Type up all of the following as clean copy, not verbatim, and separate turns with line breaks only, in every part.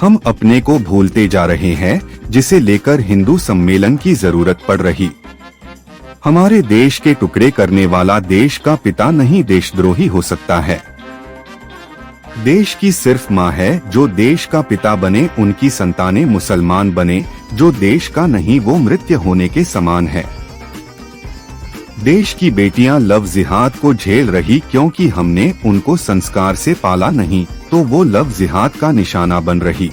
हम अपने को भूलते जा रहे हैं, जिसे लेकर हिंदू सम्मेलन की जरूरत पड़ रही। हमारे देश के टुकड़े करने वाला देश का पिता नहीं देशद्रोही हो सकता है। देश की सिर्फ माँ है जो देश का पिता बने, उनकी संतानें मुसलमान बने, जो देश का नहीं वो मृत्यु होने के समान है। देश की बेटियां लव जिहाद को झेल रही क्योंकि हमने उनको संस्कार से पाला नहीं, तो वो लव जिहाद का निशाना बन रही।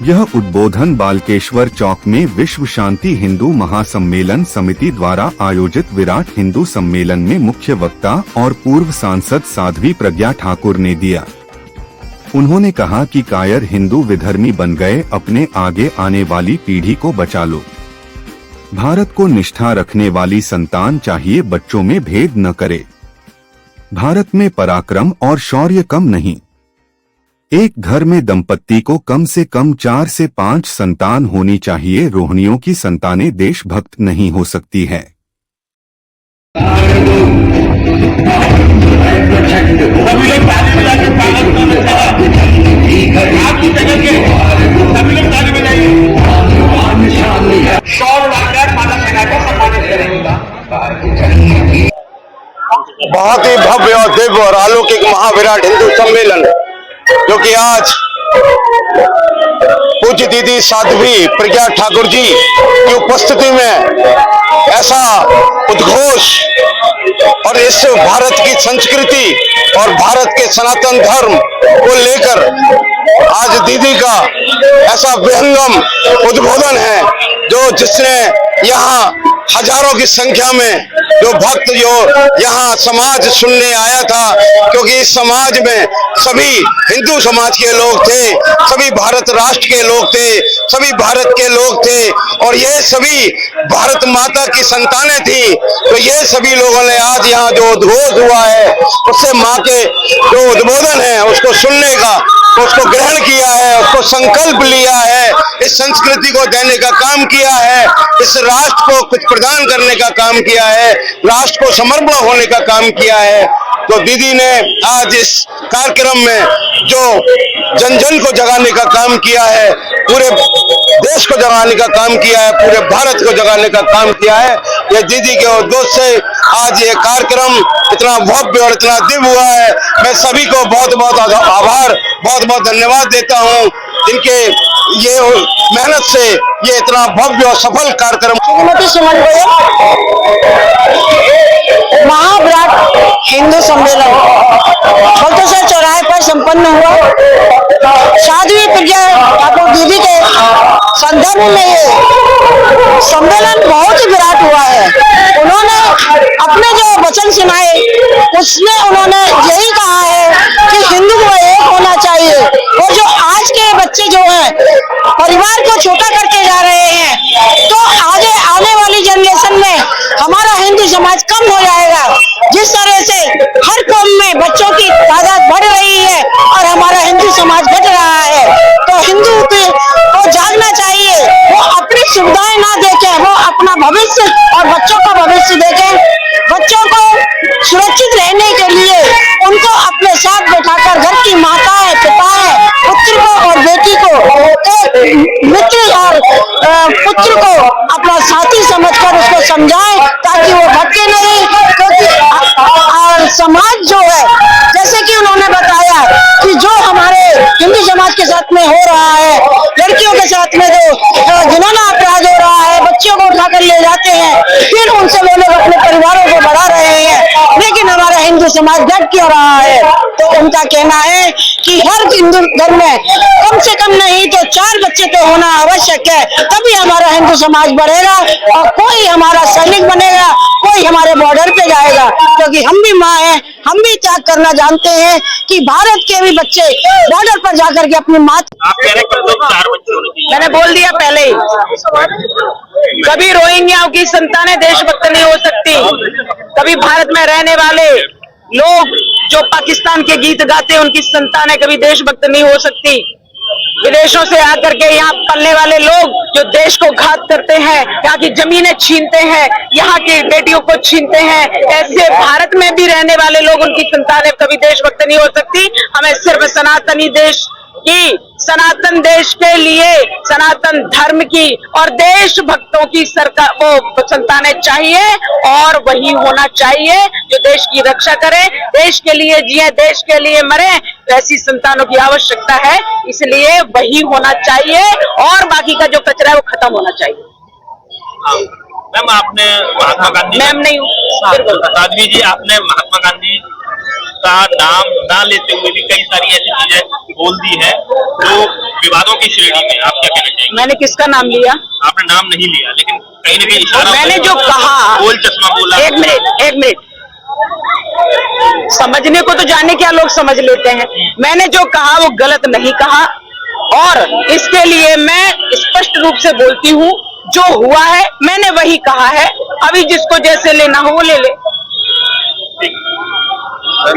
यह उद्बोधन बालकेश्वर चौक में विश्व शांति हिंदू महासम्मेलन समिति द्वारा आयोजित विराट हिंदू सम्मेलन में मुख्य वक्ता और पूर्व सांसद साध्वी प्रज्ञा ठाकुर ने दिया। उन्होंने कहा कि कायर हिंदू विधर्मी बन गए, अपने आगे आने वाली पीढ़ी को बचा लो। भारत को निष्ठा रखने वाली संतान चाहिए बच्चों में भेद न करे। भारत में पराक्रम और शौर्य कम नहीं। एक घर में दंपत्ति को कम से कम 4 से 5 संतान होनी चाहिए। रोहिणियों की संतानें देशभक्त नहीं हो सकती है।
बहुत ही भव्य और दिव्य और अलौकिक महाविराट हिंदू सम्मेलन जो कि आज पूज्य दीदी साध्वी प्रज्ञा ठाकुर जी की उपस्थिति में ऐसा उद्घोष और इस भारत की संस्कृति और भारत के सनातन धर्म को लेकर आज दीदी का ऐसा विहंगम उद्बोधन है, जो जिसने यहाँ हजारों की संख्या में जो भक्त जो यहाँ समाज सुनने आया था, क्योंकि इस समाज में सभी हिंदू समाज के लोग थे, सभी भारत राष्ट्र के लोग थे, सभी भारत के लोग थे और ये सभी भारत माता की संतानें थी। तो ये सभी लोगों ने आज यहाँ जो उद्घोष हुआ है, उससे माँ के जो उद्बोधन है उसको सुनने का, उसको ग्रहण किया है, उसको संकल्प लिया है, इस संस्कृति को देने का काम किया है, इस राष्ट्र को कुछ प्रदान करने का काम किया है, राष्ट्र को समर्पण होने का काम किया है। तो दीदी ने आज इस कार्यक्रम में जो जन जन को जगाने का काम किया है, पूरे देश को जगाने का काम किया है, पूरे भारत को जगाने का काम किया है। ये दीदी के उद्देश्य से आज ये कार्यक्रम इतना भव्य और इतना दिव्य हुआ है। मैं सभी को बहुत बहुत आभार, बहुत बहुत धन्यवाद देता हूँ, जिनके ये मेहनत से ये इतना भव्य और सफल कार्यक्रम।
महाविराट हिंदू सम्मेलन बक्सर चौराहे पर संपन्न हुआ। साध्वी प्रज्ञा ठाकुर दीदी के संदर्भ में ये सम्मेलन बहुत ही विराट हुआ है। उन्होंने अपने जो वचन सुनाए उसमें उन्होंने यही कहा है कि हिंदू को एक होना चाहिए, और जो आज के बच्चे जो हैं परिवार को छोटा करके जा रहे हैं, तो आगे आने वाली जनरेशन में हमारा हिंदू समाज कम हो जाएगा। जिस तरह से हर कौम में बच्चों की तादाद बढ़ रही है और हमारा हिंदू समाज घट रहा है, तो हिंदू को जागना चाहिए। वो अपनी सुविधाएं ना देखें, वो अपना भविष्य और बच्चों का भविष्य देखें। बच्चों को सुरक्षित रहने के लिए उनको अपने साथ बैठाकर घर की माताएं, पिताएं, पुत्र को और बेटी को एक मित्र और पुत्र को अपना साथी समझकर उसको समझाएं, ताकि वो भटके नहीं। क्योंकि समाज जो है, जैसे कि उन्होंने बताया कि जो हमारे हिंदू समाज के साथ में हो रहा है, लड़कियों के साथ में जो घिनौना अपराध हो रहा है, बच्चों को उठाकर ले जाते हैं, फिर उनसे वो लोग अपने परिवारों को बढ़ा रहे हैं, लेकिन हमारा हिंदू समाज डट क्यों रहा है? तो उनका कहना है कि हर हिंदू घर में कम से कम नहीं तो 4 बच्चे तो होना आवश्यक है, तभी हमारा हिंदू समाज बढ़ेगा और कोई हमारा सैनिक बनेगा, कोई हमारे बॉर्डर पे जाएगा। क्योंकि हम भी माँ हैं, हम भी त्याग करना जानते हैं कि भारत के भी बच्चे बॉर्डर पर जाकर के अपनी माँ।
मैंने बोल दिया पहले ही, कभी रोहिंग्याओं की संतानें देशभक्त नहीं हो सकती, कभी भारत में रहने वाले लोग जो पाकिस्तान के गीत गाते हैं उनकी संतानें कभी देशभक्त नहीं हो सकती। विदेशों से आकर के यहाँ पलने वाले लोग जो देश को घात करते हैं, यहाँ की जमीनें छीनते हैं, यहाँ की बेटियों को छीनते हैं, ऐसे भारत में भी रहने वाले लोग उनकी संतानें कभी देशभक्त नहीं हो सकती। हमें सिर्फ सनातनी देश कि सनातन देश के लिए, सनातन धर्म की और देशभक्तों की सरकार वो संतानें चाहिए और वही होना चाहिए जो देश की रक्षा करे, देश के लिए जिए, देश के लिए मरे। ऐसी संतानों की आवश्यकता है, इसलिए वही होना चाहिए और बाकी का जो कचरा है वो खत्म होना चाहिए।
मैम, आपने महात्मा गांधी,
मैम नहीं हूँ,
साध्वी जी, आपने महात्मा गांधी का नाम ना लेते हुए भी कई सारी ऐसी चीजें बोल दी है जो विवादों की श्रेणी में। आप क्या कहना चाहेंगे?
मैंने किसका नाम लिया?
आपने नाम नहीं लिया, लेकिन कहीं ना कहीं इशारा
मैंने जो कहा,
गोल चश्मा बोला।
एक मिनट, समझने को तो जाने क्या लोग समझ लेते हैं। मैंने जो कहा वो गलत नहीं कहा और इसके लिए मैं स्पष्ट रूप से बोलती हूँ, जो हुआ है मैंने वही कहा है। अभी जिसको जैसे लेना हो वो ले ले।